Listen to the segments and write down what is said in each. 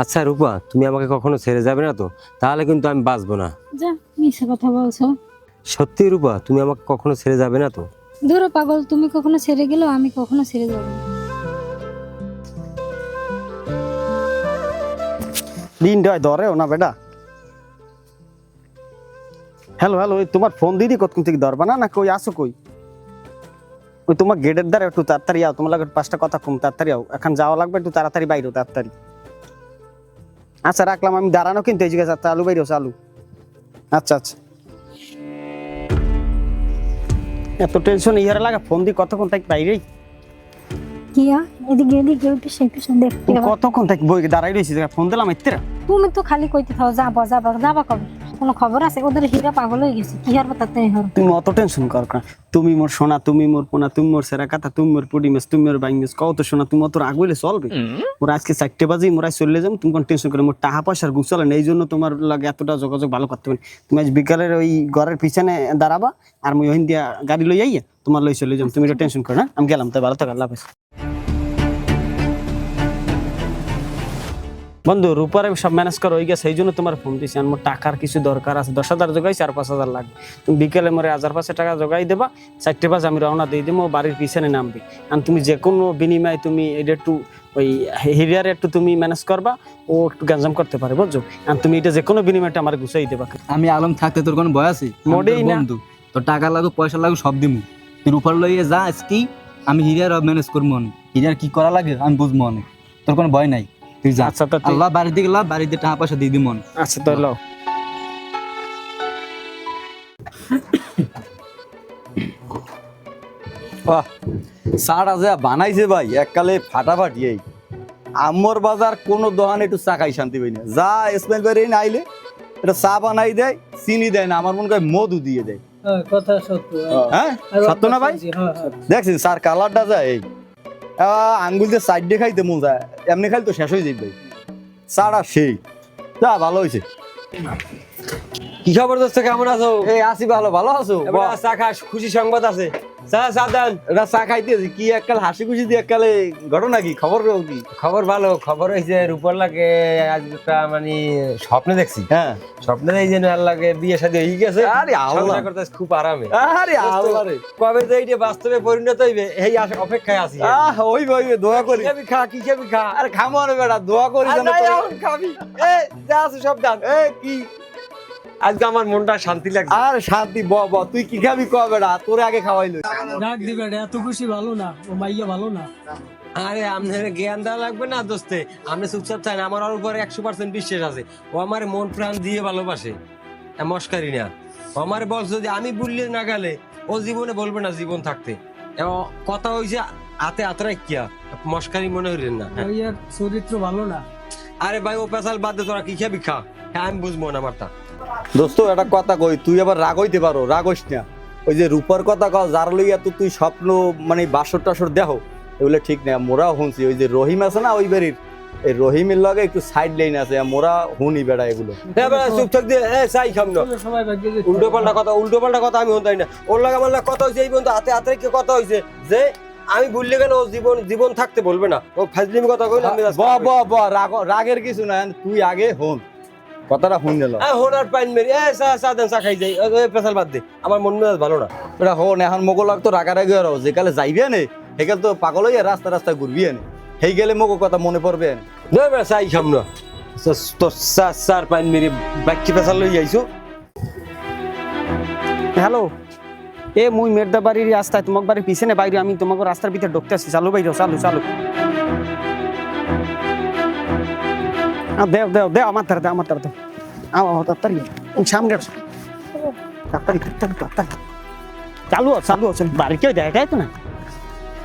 আচ্ছা রূপা, তুমি আমাকে কখনো ছেড়ে যাবে না তো? তাহলে কিন্তু আমি বাঁচবো না। যা মিছে কথা বলছো। সত্যি রূপা, তুমি আমাকে কখনো ছেড়ে যাবে না তো? ধরো পাগল, তুমি কখনো ছেড়ে গেলেও আমি কখনো ছেড়ে যাব না। দিন ডয় ধরেও না বেটা। হ্যালো হ্যালো, ওই তোমার ফোন দিদি কতক্ষণ থেকে ধরবা না? না কই আসো কই? ওই তোমার গেটের দ্বারা একটু তাড়াতাড়ি আও, তোমার লাগে পাঁচটা কথা কম তাড়াতাড়ি আও, এখন যাওয়া লাগবে, একটু তাড়াতাড়ি বাইরো তাড়াতাড়ি। আচ্ছা রাখলাম, আমি দাঁড়ানো কিন্তু এই জায়গায় চালু বাইরো চালু। আচ্ছা আচ্ছা, এত টেনশন ইহারে লাগা, ফোন দি কতক্ষণ থাকি বাইরেই? কিয়া এদিকে এদিকে ওই পিছে পিছে দেখতে হবে। কতক্ষণ থাকি বই দাঁড়াই রয়েছি, ফোন দিলাম এত্তেরা। তুমি তো খালি কইতে থাও যাবা যাবা যাবা, কবে কোনো খবর আছে? ওদের হীরা পাগল হয়ে গেছে, কি আর তাতে হর। তুমি অত টেনশন কর না। তুমি মোর সোনা, তুমি মোর পোনা, তুমি মোর সেরা কথা, তুমি মোর পুডি মাছ, তুমি মোর বাইং মাছ, কত সোনা, তুমি অত রাগ হইলে চলবে? মোর আজকে 4টে বাজে মোরা চলে যাম, তুমি কোন টেনশন করে? মোর টাকা পয়সার গুছালে না, এই জন্য তোমার লাগে এতটা যোগাযোগ ভালো করতে পারি। তুমি আজ বিকালের ওই ঘরের পিছনে দাঁড়াবা, আর মুই ওই দিয়া গাড়ি লই আইয়া তোমার লই চলে যাম, তুমি এটা টেনশন করো না। আমি গেলাম, তাই ভালো থাকো, আল্লাহ হাফেজ। বন্ধু রূপারে সব ম্যানেজ করা হয়ে গেছে, এই জন্য তোমার ফোন দিছি। আমার টাকার কিছু দরকার আছে, 10,000 জোগাই, 4-5,000 লাগবে। তুমি বিকেলে মরে 1,000-500 টাকা জোগাই দেবা, 4টে বাজে আমি রওনা দিয়ে দেবো, বাড়ির পিছনে নামবি। আর তুমি যে কোনো বিনিময়ে তুমি এটা একটু ওই হিরিয়ার একটু তুমি ম্যানেজ করবা, ও একটু গ্যাঞ্জাম করতে পারে, বুঝছো? আর তুমি এটা যে কোনো বিনিময়টা আমার গুছাই দেবা। আমি আলম থাকতে তোর কোনো ভয় আছে? মোটেই না। বন্ধু, তোর টাকা লাগু পয়সা লাগু সব দিমু, তুই উপর লইয়ে যা আজকেই। আমি হিরিয়ার ম্যানেজ করবো অনেক, হিরিয়ার কি করা লাগে আমি বুঝবো অনেক, তোর কোনো ভয় নাই, তুই যা। আচ্ছা, তো আল্লাহ বাড়ি দিকে লাভ, বাড়িতে টাকা পয়সা দিয়ে দিব মনে। আচ্ছা তো লও। বাহ, সাড়া যা বানাইছে ভাই এককালে ফাটাফাটি। এই আমর বাজার কোন দোকানে একটু চা খাই শান্তি পাই না। যা স্মেল বেরিয়ে না আইলে এটা চা বানাই দেয়, চিনি দেয় না, আমার মনে হয় মধু দিয়ে দেয়। কথা সত্য। হ্যাঁ সত্য না ভাই? দেখছি স্যার কালারটা যায় এই আঙ্গুল দিয়ে সাইড দিয়ে খাইতে মন যায়, এমনি খাইলে তো শেষ হয়ে যাবে ভাই। চাটা সেই যা ভালো হয়েছে। কি খবর দোস্ত, কেমন আছো? এই আসি ভালো, ভালো আছো? এবার চা খা, খুশি সংবাদ আছে। চা চা দেন। এটা চা খাইতেছি কি এককাল হাসি খুশি দিয়ে এককালে ঘটনা কি খবর কি? খবর ভালো, খবর হয়েছে রূপার লাগে আজ একটা মানে স্বপ্নে দেখছি। হ্যাঁ স্বপ্নে এই যে আর লাগে বিয়ে শাদী হয়ে গেছে। আরে আল্লাহ, সংসার করতে খুব আরামে। আরে আল্লাহ রে, কবে যে এইটা বাস্তবে পরিণত হইবে এই অপেক্ষায় আছি। ওই ভাই দোয়া করি। কি খাবি খা, কি খাবি খা। আরে খামো না বেটা, দোয়া করি আর যেন নাই, তোর- এখন খাবি। এ যা আছে সব দান। এ কি আজকে আমার মনটা শান্তি লাগছে। আর শান্তি ব তুই কি খাবি ক বেটা, তোরে আগে খাওয়াইলো। ডাক দিবে, এত খুশি ভালো না, ও মাইয়া ভালো না। আরে আপনার জ্ঞান দেওয়া লাগবে না দোস্তে, আপনি চুপচাপ চান। আমার ওর উপরে 100% বিশ্বাস আছে। ও আমার মন প্রাণ দিয়ে ভালোবাসে, মস্কারি না। ও আমার বল যদি আমি বললে না গেলে ও জীবনে বলবে না জীবন থাকতে। কথা হয়েছে হাতে হাত রাখিয়া, মস্কারি মনে হইলেন না। মাইয়ার চরিত্র ভালো না। আরে ভাই ও পেশাল বাদ দে, তোরা কি খাবি খা। হ্যাঁ আমি বুঝবো না আমারটা। দোস্ত একটা কথা কই, তুই আবার রাগ হইতে পারো, রাগ হইস না। ওই যে রূপার কথা কও, যার লইয়া তো তুই স্বপ্ন মানে বাসর টাসর দেখো, এগুলো ঠিক না। মোরাও শুনছি ওই যে রহিম আছে না ওই বাড়ির, এই রহিমের লগে একটু সাইড লাইন আছে, মোরা হুনি বেড়া এগুলো। চুপ থাক দিয়ে চাই খাম না। সবাই ভাগ্যে যে উল্টো পাল্টা কথা আমি হতাই না। ওর লাগে আমার লাগে কথা হয়েছে এই পর্যন্ত হাতে হাতে রেখে কথা হয়েছে যে আমি বললে কেন ও জীবন থাকতে বলবে না। ও ফাজলিমি কথা কইলে আমি রাগের কিছু না, তুই আগে হন কথাটা শুন নিল। হোনার পাইন মেরি চা দেন, চা খাই যাই। পেশাল বাদ দে, আমার মন মেজাজ ভালো না। এটা হন এখন মোগল তো রাগারাগি আর যেকালে যাইবে নে সেকালে তো পাগল হইয়া রাস্তা রাস্তা ঘুরবি নে, সেই গেলে মোগো কথা মনে পড়বে। চাই খাম না। তোর চার পাইন মেরি বাক্যি পেশাল লই যাইছো। হ্যালো, এ মুই মেরদা বাড়ির রাস্তায়, তোমার বাড়ির পিছনে বাইরে, আমি তোমাকে রাস্তার ভিতরে ঢুকতে আসছি। চালু বাইরে চালু চালু। দেও দেও দেও, আমার ধারে দেও, আমার ধারে দেও। তাড়াতাড়ি সামনে তাড়াতাড়ি তাড়াতাড়ি তাড়াতাড়ি। চালু চালু চালু, বাড়ি কেউ দেখাই তো না।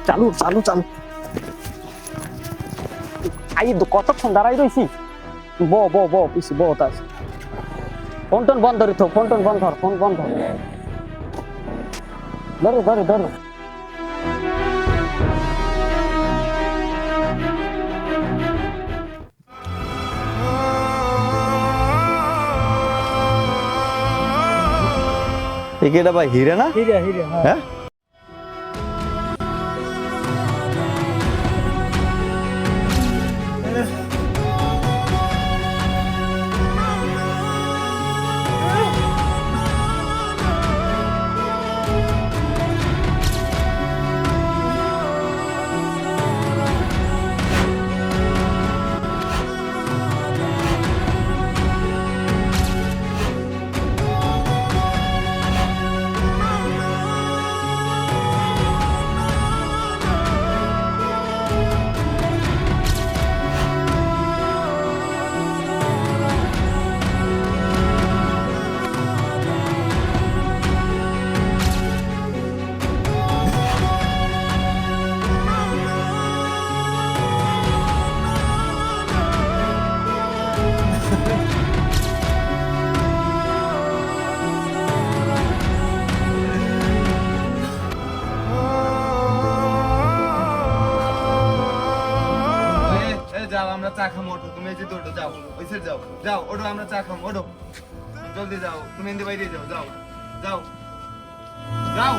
চালু চালু চালু। আই কতক্ষণ দাঁড়াই রয়েছি। ব পিসি ব তার ফোন টোন বন্ধ রে, তো ফোন টোন বন্ধ কর, ফোন বন্ধ ধরো ধরো ধরো। এটা ভাই হিরে না? হিরে হিরে, হ্যাঁ যাও আমরা চা খামো, ওঠো তুমি এই যে ওঠো, যাও ওই সাইড যাও, যাও ওঠো আমরা চা খামো, ওঠো জলদি যাও, তুমি এনতে বাইরে যাও, যাও যাও যাও।